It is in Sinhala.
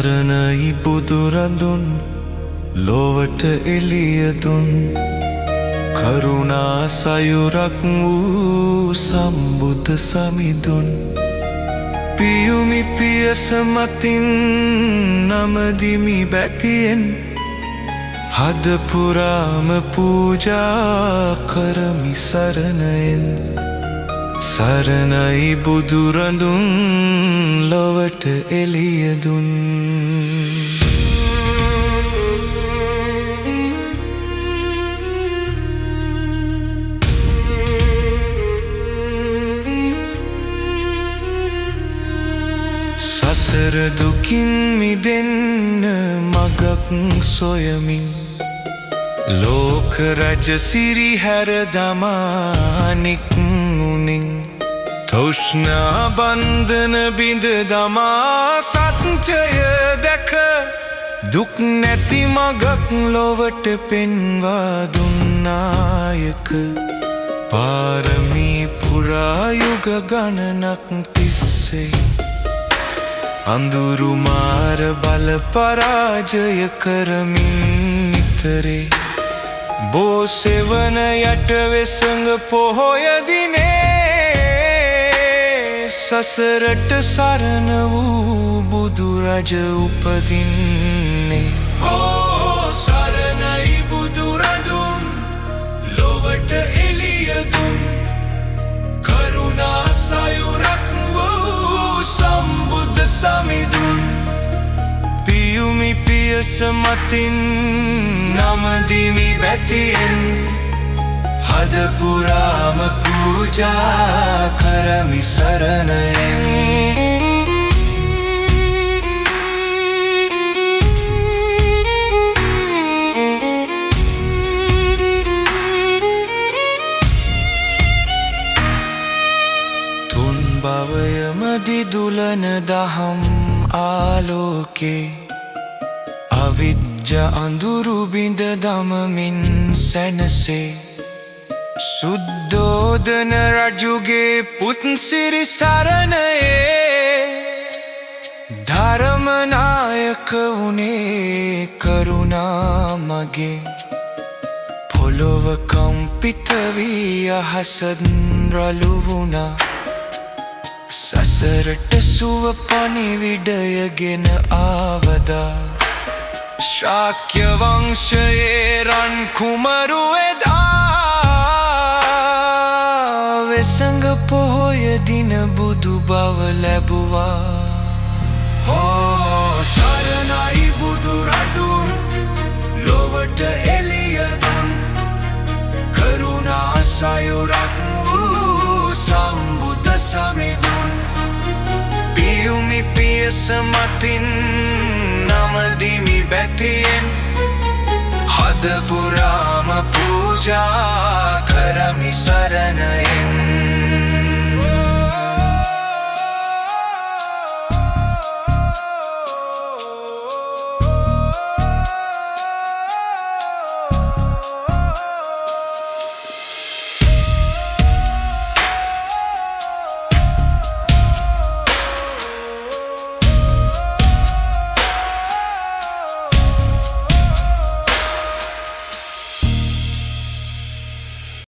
සරණයි බුදුරදුන් ලොවට එළිය දුන් කරුණා සයුරක් වූ සම්බුද්ධ සමිඳුන් පියුමි පියස මතින් නමදිමි බැතියෙන් හද පුරාම පූජා කරමි සරණයෙන් සරණයි බුදුරදුන් ලොවට එළිය දුන් සසර දුකින් මිදෙන්න මගක් සොයමින් ලෝක රජ සිරි හැර දමා නික්මුනින් තෘෂ්ණා බන්ධන බිඳ දමා සත්‍යය දැක දුක් නැති මගක් ලොවට පෙන්වා දුන්නායක පාරමී පුරා යුග ගණනක් තිස්සේ අඳුරු මාර බල පරාජය කරමින් නිතරේ බෝ සෙවන යට වෙසඟ පොහොය දිනේ සසරට සරණ වූ බුදු රජ උපදින්නේ සරණයි බුදුරදුන් ලොවට එළිය දුන් කරුණා සයුරක් වූ සම්බුද්ධ සමිඳුන් පියුමි පියස මතින් නමදිමි බැතියෙන් හද පුරාම පූජා කරමි සරණයෙන් තුන් භවයම දිදුලන දහම් ආලෝකේ අවිජ්ජ අඳුරු බිඳ දමමින් සැනසේ සුද්ධෝදන රජුගේ පුත් සිරි සරණයේ ධර්මනායක වුණේ කරුණා මගේ පොළොව කම්පිත වී අහසත් රළු වුණා සසරට සුව පණිවිඩයගෙන ආවදා ශාක්‍ය වංශයේ රන් කුමරු එදා වෙසඟ පොහොය දින බුදු බව ලැබුවා සරණයි බුදුරදුන් ලොවට එළිය දුන් කරුණා සයුරක් වූ සම්බුද්ධ සමිඳුන් පියුමි පියස මතින් නමදිමි බැතියෙන් හද පුරාම පූජා කරමි සරණයෙන්